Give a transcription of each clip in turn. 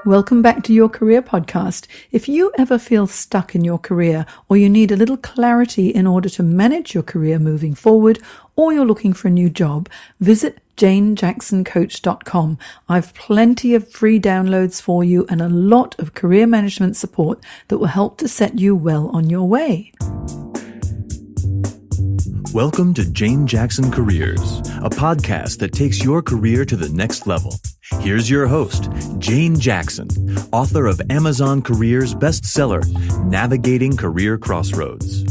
Welcome back to Your Career Podcast. If you ever feel stuck in your career or you need a little clarity in order to manage your career moving forward, or you're looking for a new job, visit janejacksoncoach.com. I've plenty of free downloads for you and a lot of career management support that will help to set you well on your way. Welcome to Jane Jackson Careers, a podcast that takes your career to the next level. Here's your host, Jane Jackson, author of Amazon Careers bestseller, Navigating Career Crossroads.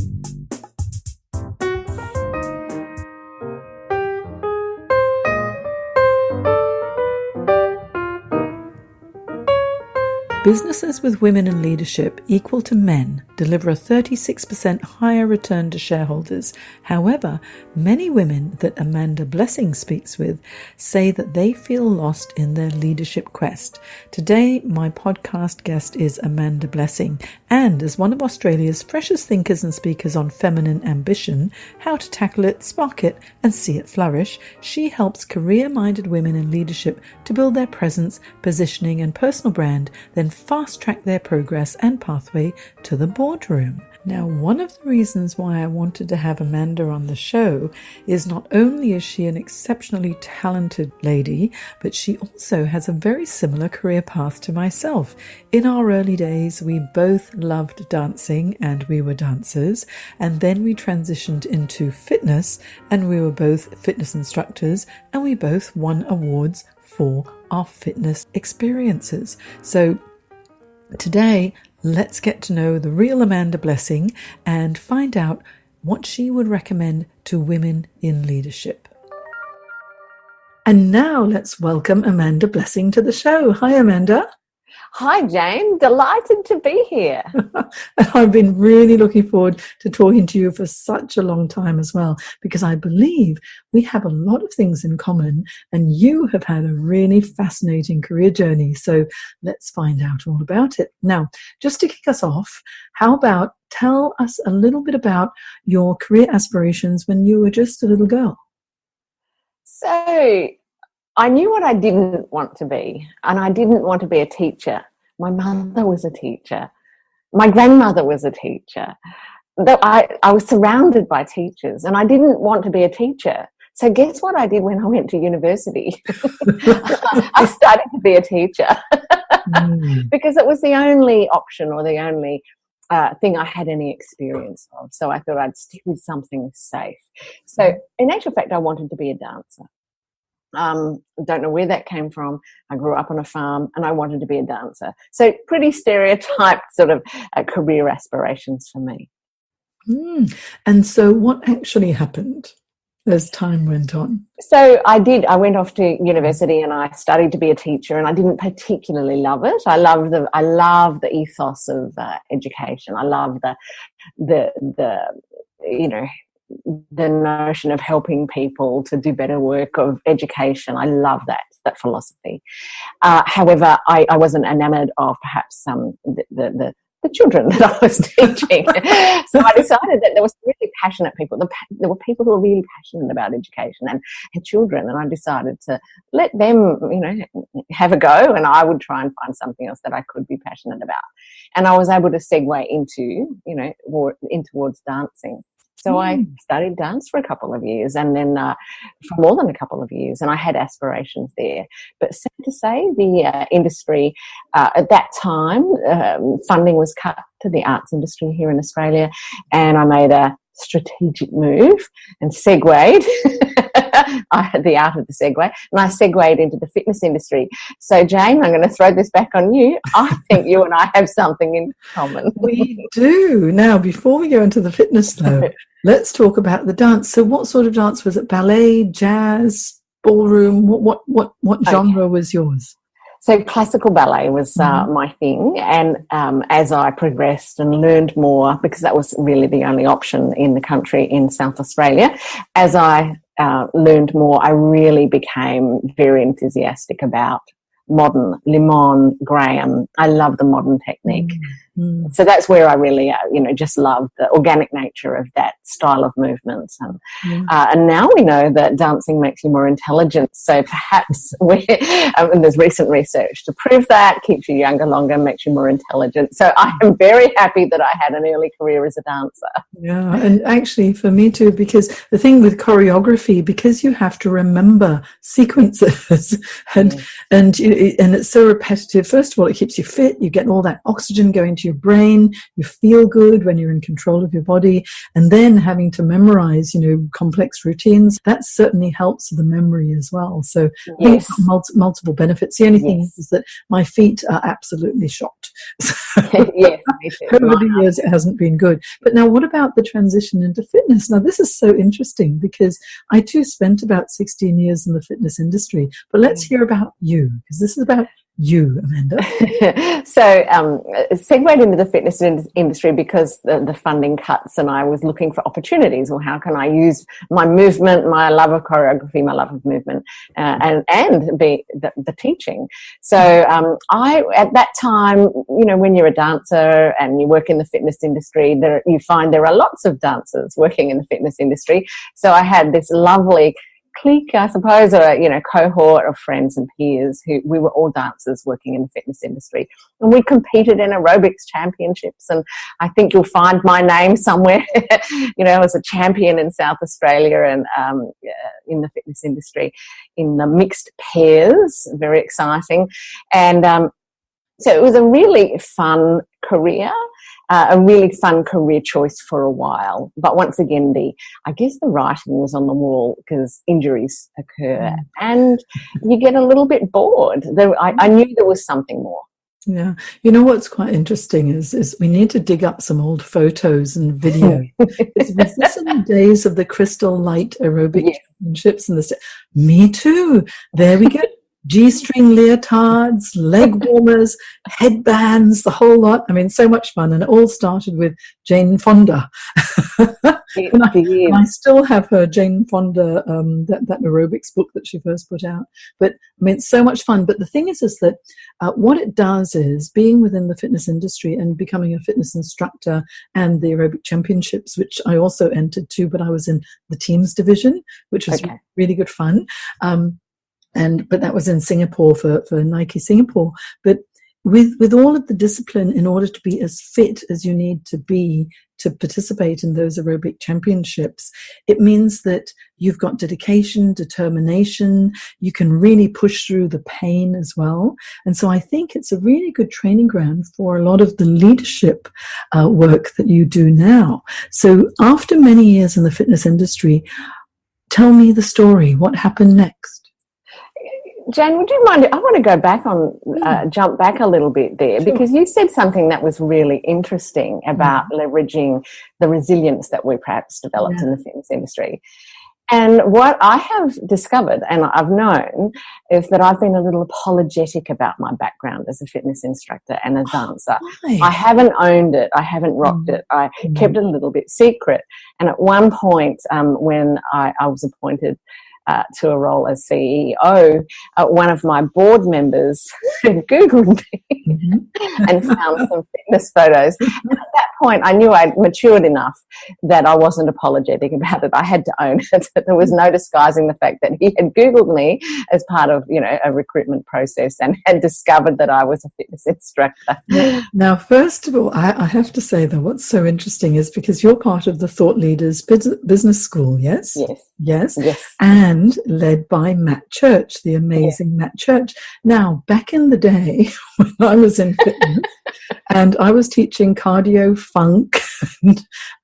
Businesses with women in leadership equal to men deliver a 36% higher return to shareholders. However, many women that Amanda Blesing speaks with say that they feel lost in their leadership quest. Today, my podcast guest is Amanda Blesing, and as one of Australia's freshest thinkers and speakers on feminine ambition, how to tackle it, spark it, and see it flourish, she helps career-minded women in leadership to build their presence, positioning, and personal brand, then fast-track their progress and pathway to the boardroom. Now, one of the reasons why I wanted to have Amanda on the show is not only is she an exceptionally talented lady, but she also has a very similar career path to myself. In our early days, we both loved dancing and we were dancers, and then we transitioned into fitness and we were both fitness instructors, and we both won awards for our fitness experiences. So today, let's get to know the real Amanda Blesing and find out what she would recommend to women in leadership. And now let's welcome Amanda Blesing to the show. Hi, Amanda. Hi, Jane. Delighted to be here. I've been really looking forward to talking to you for such a long time as well, because I believe we have a lot of things in common and you have had a really fascinating career journey. So let's find out all about it. Now, just to kick us off, how about tell us a little bit about your career aspirations when you were just a little girl? So I knew what I didn't want to be, and I didn't want to be a teacher. My mother was a teacher. My grandmother was a teacher. I was surrounded by teachers, and I didn't want to be a teacher. So guess what I did when I went to university? I started to be a teacher because it was the only option or the only thing I had any experience of. So I thought I'd stick with something safe. So in actual fact, I wanted to be a dancer. Don't know where that came from. I grew up on a farm and I wanted to be a dancer. So pretty stereotyped sort of career aspirations for me. And so what actually happened as time went on? So I went off to university and I studied to be a teacher, and I didn't particularly love it. I love the ethos of education. I love the notion of helping people to do better work of education. I love that philosophy. However, I wasn't enamoured of perhaps the children that I was teaching. So I decided that there were really passionate people. There were people who were really passionate about education and children, and I decided to let them, have a go, and I would try and find something else that I could be passionate about. And I was able to segue into, in towards dancing. So I studied dance for a couple of years, and then for more than a couple of years, and I had aspirations there. But sad to say, the industry at that time, funding was cut to the arts industry here in Australia, and I made a strategic move and segued. I had the art of the segue, and I segued into the fitness industry. So, Jane, I'm going to throw this back on you. I think you and I have something in common. We do. Now, before we go into the fitness, though, let's talk about the dance. So what sort of dance was it? Ballet, jazz, ballroom? What genre was yours? So classical ballet was my thing, and as I progressed and learned more, because that was really the only option in the country in South Australia, as I learned more, I really became very enthusiastic about modern, Limon, Graham. I love the modern technique. So that's where I really, just love the organic nature of that style of movement. And now we know that dancing makes you more intelligent. So perhaps and there's recent research to prove that, keeps you younger longer, makes you more intelligent. So I am very happy that I had an early career as a dancer. Yeah, and actually for me too, because the thing with choreography, because you have to remember sequences and it's so repetitive. First of all, it keeps you fit. You get all that oxygen going to your brain. You feel good when you're in control of your body. And then having to memorize, complex routines, that certainly helps the memory as well. So I think it's got multiple benefits. The only thing is that my feet are absolutely shot. Yes, me too. Over the years, it hasn't been good. But now, what about the transition into fitness? Now, this is so interesting because I too spent about 16 years in the fitness industry. But let's hear about you, because this is about you, Amanda. So segued into the fitness industry because the funding cuts, and I was looking for opportunities. Well, how can I use my movement, my love of choreography, my love of movement, and be the teaching? So I, at that time, when you're a dancer and you work in the fitness industry, you find there are lots of dancers working in the fitness industry. So I had this lovely clique, I suppose, or cohort of friends and peers we were all dancers working in the fitness industry, and we competed in aerobics championships. And I think you'll find my name somewhere, as a champion in South Australia and in the fitness industry in the mixed pairs. Very exciting, and so it was a really fun career. A really fun career choice for a while. But once again, I guess the writing was on the wall because injuries occur and you get a little bit bored. I knew there was something more. Yeah. What's quite interesting is we need to dig up some old photos and video. Was this in the days of the Crystal Light Aerobic Championships? Me too. There we go. G-string leotards, leg warmers, headbands, the whole lot. I mean, so much fun. And it all started with Jane Fonda. and I still have her Jane Fonda, that aerobics book that she first put out. But I mean, it's so much fun. But the thing is that what it does is being within the fitness industry and becoming a fitness instructor and the aerobic championships, which I also entered too, but I was in the teams division, which was really good fun. But that was in Singapore for Nike Singapore. But with all of the discipline, in order to be as fit as you need to be to participate in those aerobic championships, it means that you've got dedication, determination, you can really push through the pain as well. And so I think it's a really good training ground for a lot of the leadership work that you do now. So after many years in the fitness industry, tell me the story. What happened next? Jane, would you mind? I want to go back jump back a little bit there, because you said something that was really interesting about leveraging the resilience that we perhaps developed in the fitness industry. And what I have discovered, and I've known, is that I've been a little apologetic about my background as a fitness instructor and a dancer. I haven't owned it. I haven't rocked it. I kept it a little bit secret. And at one point, when I was appointed to a role as CEO, one of my board members Googled me and found some fitness photos. And at that point, I knew I'd matured enough that I wasn't apologetic about it. I had to own it. There was no disguising the fact that he had Googled me as part of, a recruitment process and had discovered that I was a fitness instructor. Now, first of all, I have to say that what's so interesting is because you're part of the Thought Leaders Business School, yes? Yes. And led by Matt Church, the amazing Matt Church. Now, back in the day when I was in fitness and I was teaching cardio funk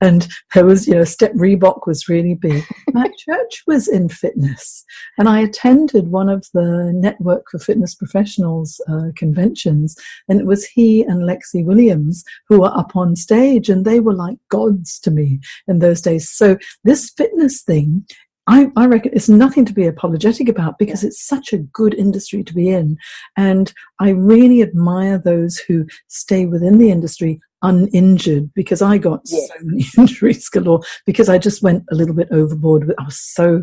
and there was, step Reebok was really big. Matt Church was in fitness, and I attended one of the Network for Fitness Professionals conventions, and it was he and Lexi Williams who were up on stage, and they were like gods to me in those days. So this fitness thing, I reckon it's nothing to be apologetic about, because it's such a good industry to be in. And I really admire those who stay within the industry uninjured, because I got so many injuries galore because I just went a little bit overboard. I was so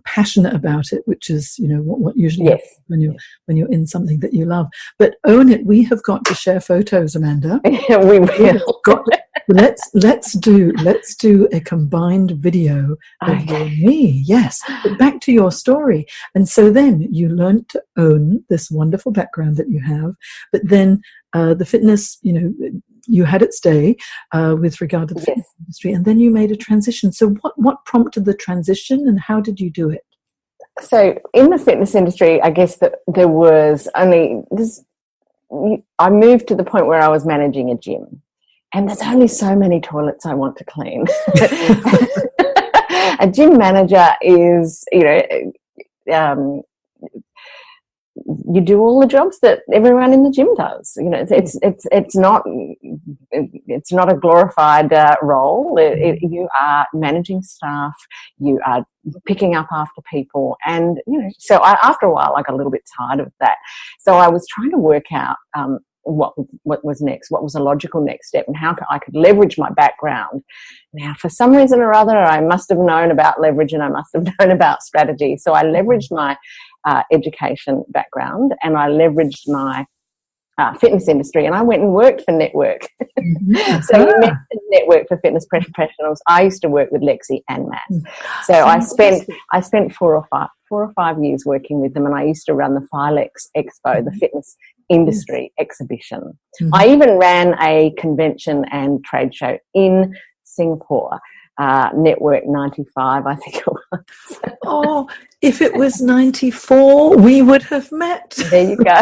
passionate about it, which is, what usually happens when you're in something that you love. But own it. We have got to share photos, Amanda. We will. Let's do a combined video of you and me. Yes. But back to your story. And so then you learned to own this wonderful background that you have, but then the fitness, you had its day with regard to the fitness industry, and then you made a transition. So what prompted the transition, and how did you do it? So in the fitness industry, I guess that there was only this. I moved to the point where I was managing a gym, and there's only so many toilets I want to clean. A gym manager is, you do all the jobs that everyone in the gym does. It's not a glorified role. You are managing staff. You are picking up after people, and So after a while, I got a little bit tired of that. So I was trying to work out what was next, what was a logical next step, and how I could leverage my background. Now, for some reason or other, I must have known about leverage and I must have known about strategy. So I leveraged my education background, and I leveraged my fitness industry, and I went and worked for Network. So you mentioned Network for Fitness Professionals. I used to work with Lexi and Matt. So I spent 4 or 5 years working with them, and I used to run the Filex Expo, the fitness industry exhibition. I even ran a convention and trade show in Singapore. Network 95, I think it was. If it was 94, we would have met. There you go.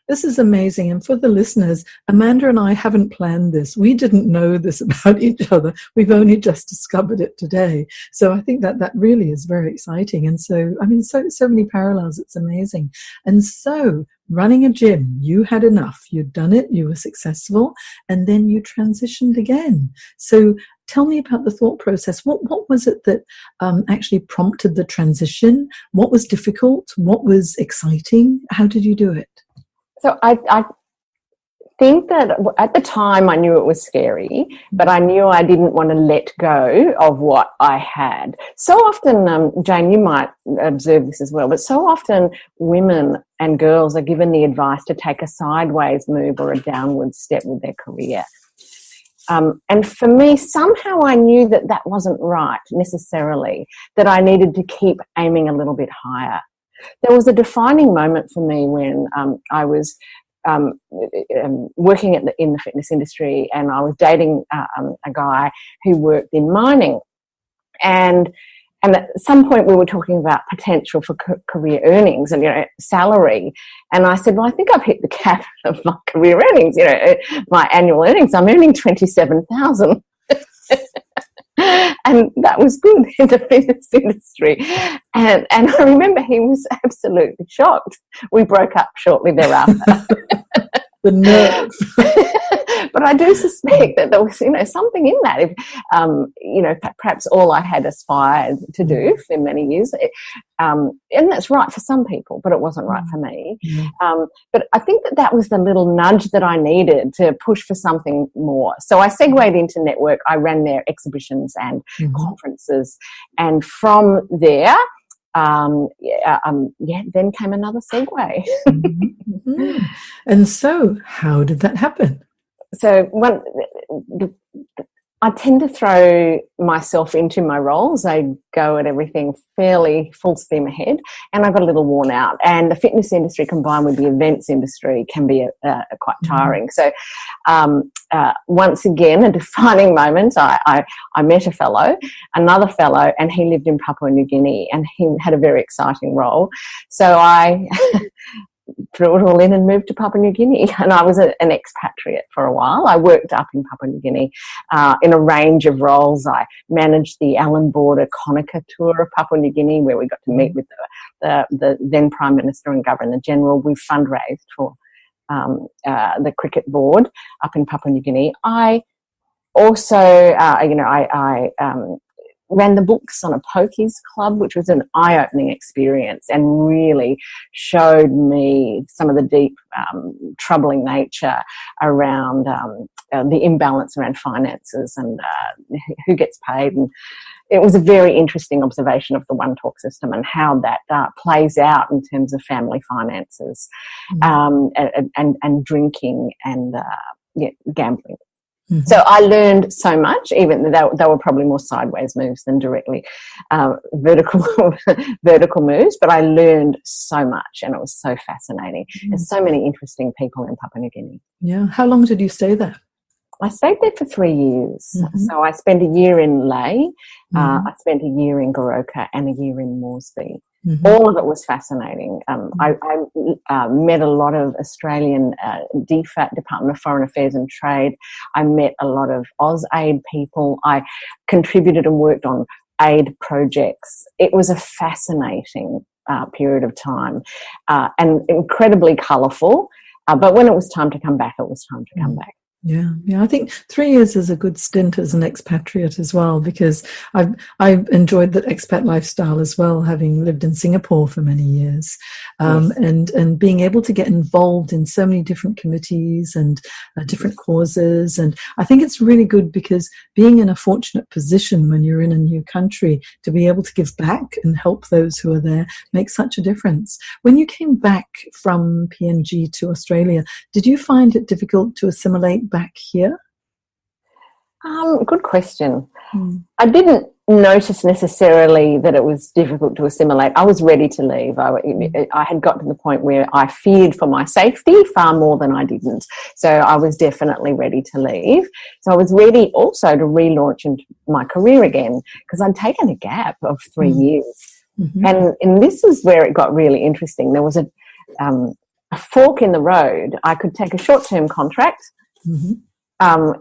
This is amazing. And for the listeners, Amanda and I haven't planned this. We didn't know this about each other. We've only just discovered it today. So I think that really is very exciting. And so, so many parallels. It's amazing. And so running a gym, you had enough. You'd done it. You were successful. And then you transitioned again. So tell me about the thought process. What was it that actually prompted the transition? What was difficult? What was exciting? How did you do it? So I think that at the time I knew it was scary, but I knew I didn't want to let go of what I had. So often, Jane, you might observe this as well, but so often women and girls are given the advice to take a sideways move or a downward step with their career. And for me, somehow I knew that wasn't right necessarily, that I needed to keep aiming a little bit higher. There was a defining moment for me when I was working in the fitness industry, and I was dating a guy who worked in mining. And at some point we were talking about potential for career earnings and, salary. And I said, well, I think I've hit the cap of my career earnings, my annual earnings. I'm earning $27,000. And that was good in the fitness industry. And I remember he was absolutely shocked. We broke up shortly thereafter. The nerve. But I do suspect that there was, something in that. If, perhaps all I had aspired to do for many years, and that's right for some people, but it wasn't right for me. But I think that was the little nudge that I needed to push for something more. So I segued into Network. I ran their exhibitions and conferences, and from there, then came another segue. And so, how did that happen? So I tend to throw myself into my roles. I go at everything fairly full steam ahead, and I got a little worn out. And the fitness industry combined with the events industry can be quite tiring. So once again, a defining moment, I met another fellow, and he lived in Papua New Guinea, and he had a very exciting role. So I threw it all in and moved to Papua New Guinea, and I was an expatriate for a while. I worked up in Papua New Guinea in a range of roles. I managed the Allan Border Konica tour of Papua New Guinea, where we got to meet with the then Prime Minister and Governor General. We fundraised for the cricket board up in Papua New Guinea. I also, ran the books on a pokies club, which was an eye-opening experience and really showed me some of the deep, troubling nature around the imbalance around finances and who gets paid. And it was a very interesting observation of the One Talk system and how that plays out in terms of family finances, and drinking and gambling. Mm-hmm. So I learned so much, even though they were probably more sideways moves than directly vertical moves, but I learned so much and it was so fascinating. Mm-hmm. There's so many interesting people in Papua New Guinea. Yeah. How long did you stay there? I stayed there for 3 years. Mm-hmm. So I spent a year in Lae, I spent a year in Goroka and a year in Moresby. Mm-hmm. All of it was fascinating. I met a lot of Australian DFAT, Department of Foreign Affairs and Trade. I met a lot of AusAid people. I contributed and worked on aid projects. It was a fascinating period of time and incredibly colourful. But when it was time to come back, it was time to come back. Yeah. I think 3 years is a good stint as an expatriate as well, because I've enjoyed that expat lifestyle as well, having lived in Singapore for many years, yes. and being able to get involved in so many different committees and different causes. And I think it's really good because being in a fortunate position when you're in a new country to be able to give back and help those who are there makes such a difference. When you came back from PNG to Australia, did you find it difficult to assimilate back here? Good question. I didn't notice necessarily that it was difficult to assimilate. I was ready to leave. I had got to the point where I feared for my safety far more than I didn't. So I was definitely ready to leave. So I was ready also to relaunch into my career again because I'd taken a gap of 3 years. Mm-hmm. And this is where it got really interesting. There was a fork in the road. I could take a short-term contract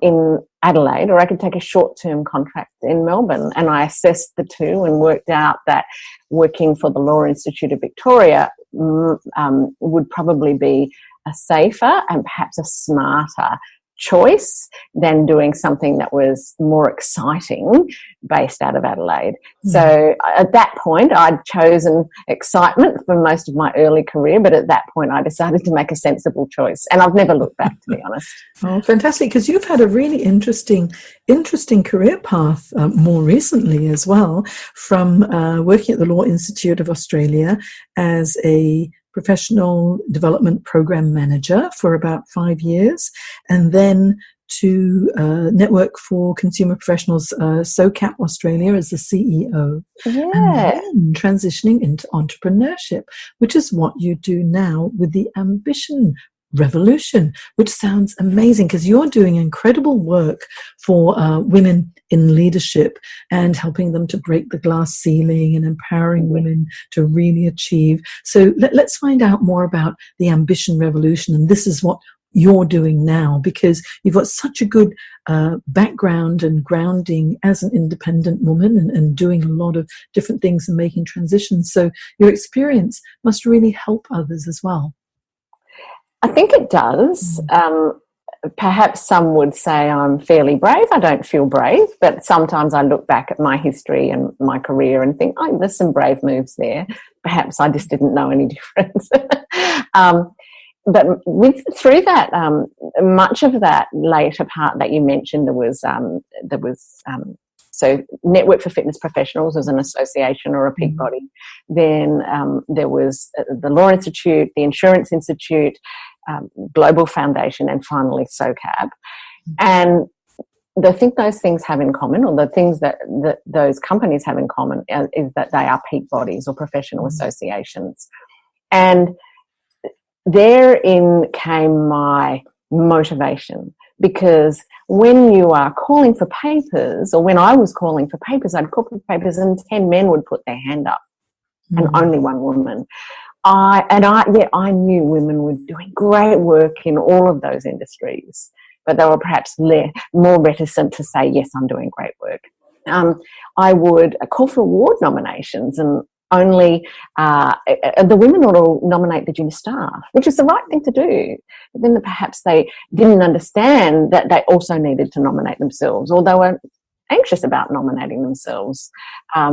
in Adelaide, or I could take a short-term contract in Melbourne. And I assessed the two and worked out that working for the Law Institute of Victoria would probably be a safer and perhaps a smarter choice than doing something that was more exciting based out of Adelaide. So at that point I'd chosen excitement for most of my early career, but at that point I decided to make a sensible choice and I've never looked back, to be honest. Oh, fantastic, because you've had a really interesting career path more recently as well, from working at the Law Institute of Australia as a professional development program manager for about 5 years, and then to Network for Consumer Professionals, SOCAP Australia, as the CEO, and then transitioning into entrepreneurship, which is what you do now with the Ambition Revolution, which sounds amazing because you're doing incredible work for women in leadership and helping them to break the glass ceiling and empowering women to really achieve. So let's find out more about the Ambition Revolution, and this is what you're doing now, because you've got such a good background and grounding as an independent woman and doing a lot of different things and making transitions. So your experience must really help others as well. I think it does. Perhaps some would say I'm fairly brave. I don't feel brave, but sometimes I look back at my history and my career and think, oh, there's some brave moves there. Perhaps I just didn't know any difference. But through that, much of that later part that you mentioned, there was so Network for Fitness Professionals as an association or a peak body. Then there was the Law Institute, the Insurance Institute, Global Foundation, and finally SOCAP. And I think those things have in common, or the things that those companies have in common, is that they are peak bodies or professional associations. And therein came my motivation, because when you are calling for papers, or when I was calling for papers, I'd call for papers and 10 men would put their hand up and only one woman. I knew women were doing great work in all of those industries, but they were perhaps more reticent to say, yes, I'm doing great work. I would call for award nominations, and only the women would nominate the junior staff, which is the right thing to do. But then perhaps they didn't understand that they also needed to nominate themselves, or they were anxious about nominating themselves,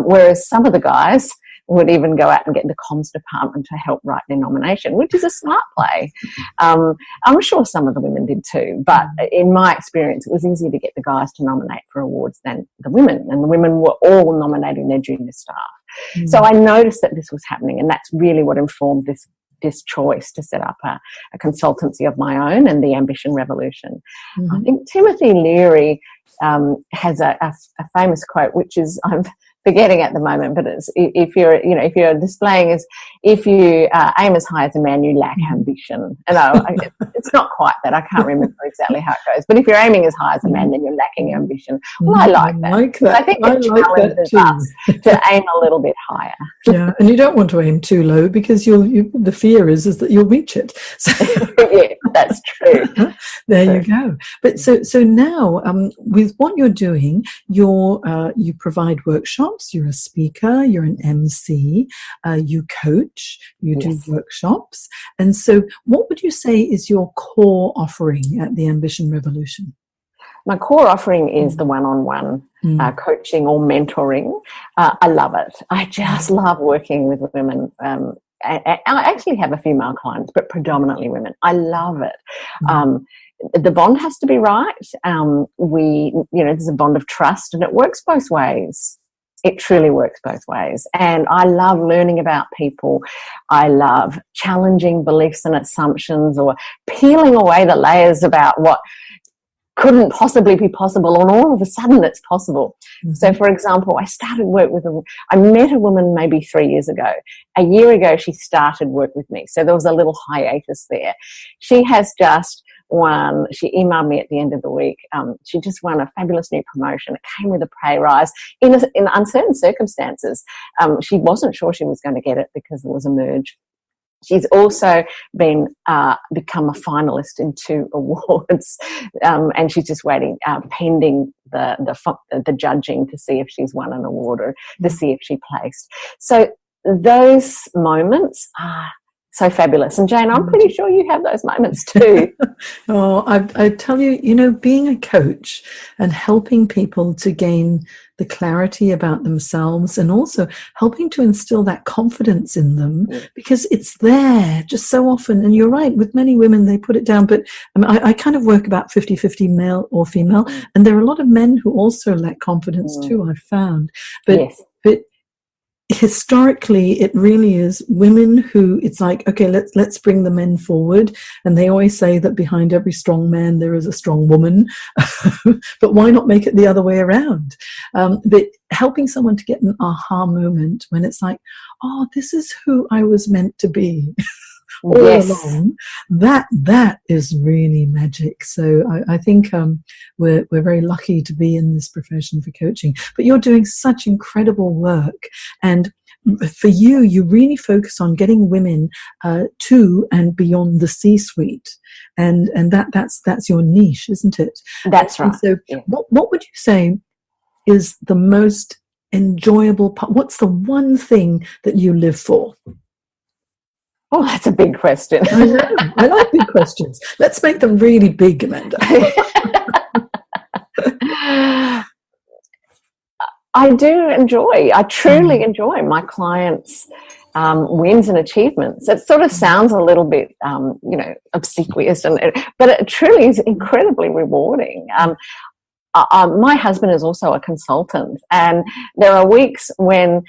whereas some of the guys would even go out and get the comms department to help write their nomination, which is a smart play. I'm sure some of the women did too, but in my experience, it was easier to get the guys to nominate for awards than the women, and the women were all nominating their junior staff. So I noticed that this was happening, and that's really what informed this choice to set up a consultancy of my own and the Ambition Revolution. I think Timothy Leary has a famous quote, which is, I'm forgetting at the moment, but it's, if you're displaying as, if you aim as high as a man, you lack ambition. And it's not quite that. I can't remember exactly how it goes. But if you're aiming as high as a man, then you're lacking ambition. Well, I like that. I think it challenges us to aim a little bit higher. Yeah, and you don't want to aim too low, because the fear is that you'll reach it. So yeah, that's true. There you go. But so now, with what you're doing, you provide workshops. You're a speaker, you're an MC, you coach, you do workshops. And so what would you say is your core offering at the Ambition Revolution? My core offering is the one-on-one coaching or mentoring. I love it. I just love working with women. I actually have a few male clients, but predominantly women. I love it. The bond has to be right. There's a bond of trust, and it works both ways. It truly works both ways. And I love learning about people. I love challenging beliefs and assumptions, or peeling away the layers about what couldn't possibly be possible, and all of a sudden it's possible. So, for example, I started work with I met a woman maybe 3 years ago. A year ago, she started work with me. So there was a little hiatus there. She has just won, she emailed me at the end of the week, she just won a fabulous new promotion. It came with a pay rise in uncertain circumstances. She wasn't sure she was going to get it because there was a merge. She's also become a finalist in 2 awards, and she's just waiting, pending the judging to see if she's won an award or to see if she placed. So those moments are so fabulous. And Jane, I'm pretty sure you have those moments too. I tell you, being a coach and helping people to gain the clarity about themselves, and also helping to instill that confidence in them, because it's there just so often. And you're right, with many women, they put it down. But I kind of work about 50-50 male or female. And there are a lot of men who also lack confidence too, I've found. But historically, it really is women who, it's like, okay, let's bring the men forward. And they always say that behind every strong man there is a strong woman. But why not make it the other way around? But helping someone to get an aha moment when it's like, oh, this is who I was meant to be all along. That is really magic. So I think we're very lucky to be in this profession for coaching. But you're doing such incredible work, and for you really focus on getting women to and beyond the C-suite, and that's your niche, isn't it? That's right. And so what would you say is the most enjoyable part? What's the one thing that you live for? Oh, that's a big question. I know. I like big questions. Let's make them really big, Amanda. I truly enjoy my clients' wins and achievements. It sort of sounds a little bit, obsequious, but it truly is incredibly rewarding. My husband is also a consultant, and there are weeks when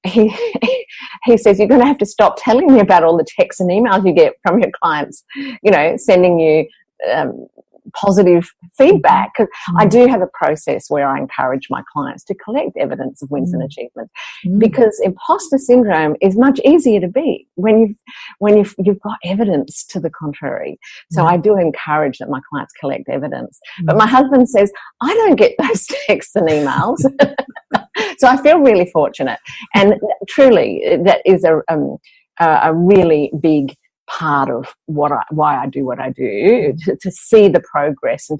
he says, you're going to have to stop telling me about all the texts and emails you get from your clients, sending you positive feedback. 'Cause I do have a process where I encourage my clients to collect evidence of wins and achievements, because imposter syndrome is much easier to beat when you've got evidence to the contrary. So I do encourage that my clients collect evidence. But my husband says, I don't get those texts and emails. So I feel really fortunate, and truly that is a really big part of why I do what I do, to see the progress, and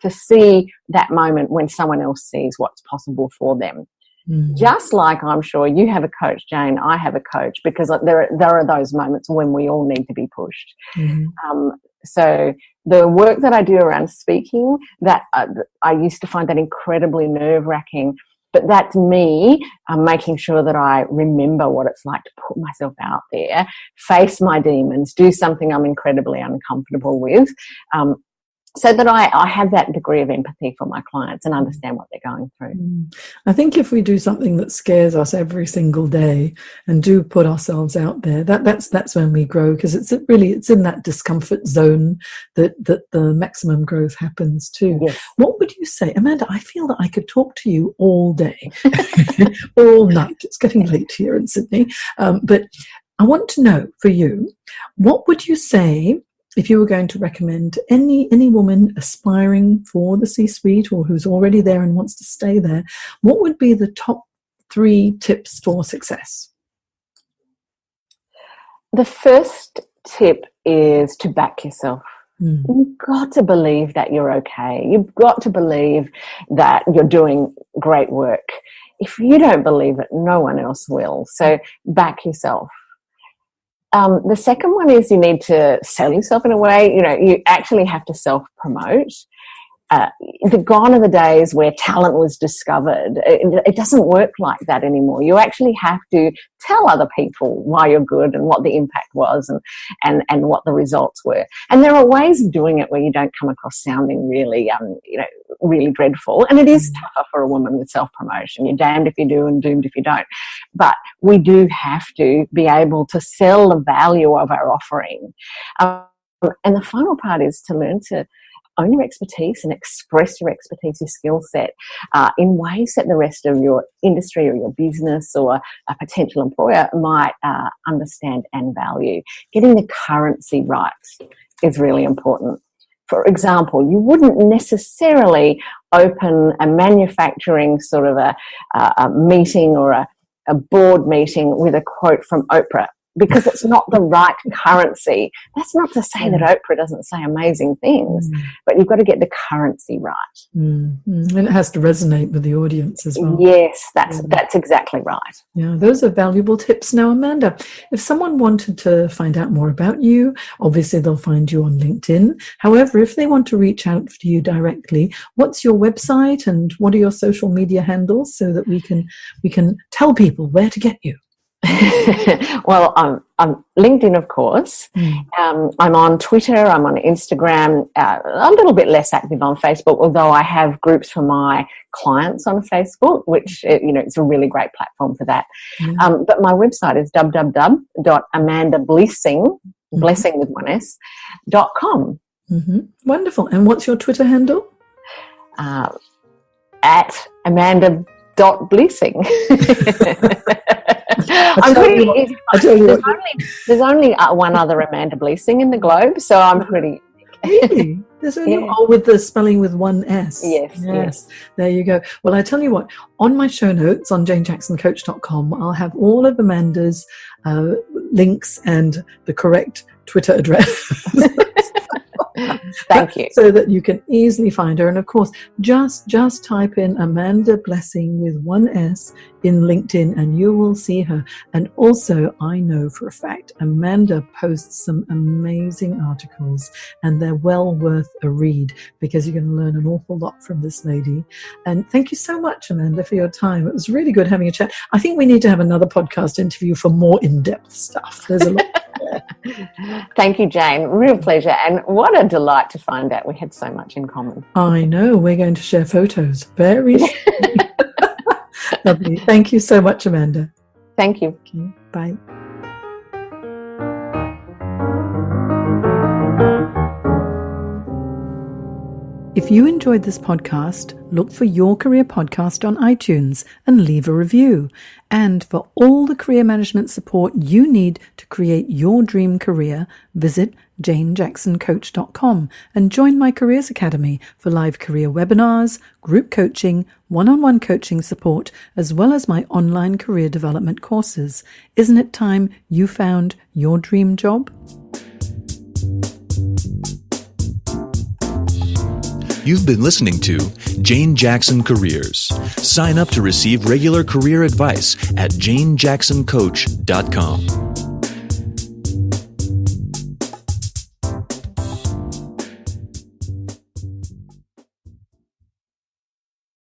to see that moment when someone else sees what's possible for them. Just like I'm sure you have a coach, Jane, I have a coach, because there are those moments when we all need to be pushed. So the work that I do around speaking, that I used to find that incredibly nerve-wracking. But that's me making sure that I remember what it's like to put myself out there, face my demons, do something I'm incredibly uncomfortable with, so that I have that degree of empathy for my clients and understand what they're going through. I think if we do something that scares us every single day and do put ourselves out there, that's when we grow, because it's in that discomfort zone that the maximum growth happens too. Yes. What would you say, Amanda? I feel that I could talk to you all day, all night. It's getting late here in Sydney, but I want to know for you, what would you say if you were going to recommend any woman aspiring for the C-suite or who's already there and wants to stay there, what would be the top 3 tips for success? The first tip is to back yourself. You've got to believe that you're okay. You've got to believe that you're doing great work. If you don't believe it, no one else will. So back yourself. The second one is you need to sell yourself in a way. You actually have to self-promote. Gone are the days where talent was discovered. It doesn't work like that anymore. You actually have to tell other people why you're good and what the impact was and what the results were. And there are ways of doing it where you don't come across sounding really, really dreadful. And it is tougher for a woman with self-promotion. You're damned if you do and doomed if you don't. But we do have to be able to sell the value of our offering. And the final part is to learn to own your expertise and express your expertise, your skill set, in ways that the rest of your industry or your business or a potential employer might understand and value. Getting the currency right is really important. For example, you wouldn't necessarily open a manufacturing sort of a meeting or a board meeting with a quote from Oprah, because it's not the right currency. That's not to say that Oprah doesn't say amazing things, but you've got to get the currency right. And it has to resonate with the audience as well. Yes, that's exactly right. Yeah, those are valuable tips. Now, Amanda, if someone wanted to find out more about you, obviously they'll find you on LinkedIn. However, if they want to reach out to you directly, what's your website and what are your social media handles so that we can tell people where to get you? Well, I'm LinkedIn, of course. I'm on Twitter. I'm on Instagram. A little bit less active on Facebook, although I have groups for my clients on Facebook, which it's a really great platform for that. But my website is www.amandablesing, blessing with one S, .com. Wonderful. And what's your Twitter handle? At amanda.blessing. There's only one other Amanda Blesing in the globe, so I'm pretty. Really? There's only with the spelling with one S. Yes. There you go. Well, I tell you what, on my show notes on janejacksoncoach.com, I'll have all of Amanda's links and the correct Twitter address. Thank you. So that you can easily find her. And of course, just type in Amanda Blesing with one S in LinkedIn and you will see her. And also, I know for a fact, Amanda posts some amazing articles and they're well worth a read because you're going to learn an awful lot from this lady. And thank you so much, Amanda, for your time. It was really good having a chat. I think we need to have another podcast interview for more in-depth stuff. There's a lot. Thank you, Jane. Real pleasure. And what a delight to find out we had so much in common. I know. We're going to share photos very soon. Lovely. Thank you so much, Amanda. Thank you. Okay, bye. If you enjoyed this podcast, look for Your Career Podcast on iTunes and leave a review. And for all the career management support you need to create your dream career, visit janejacksoncoach.com and join my Careers Academy for live career webinars, group coaching, one-on-one coaching support, as well as my online career development courses. Isn't it time you found your dream job? You've been listening to Jane Jackson Careers. Sign up to receive regular career advice at janejacksoncoach.com.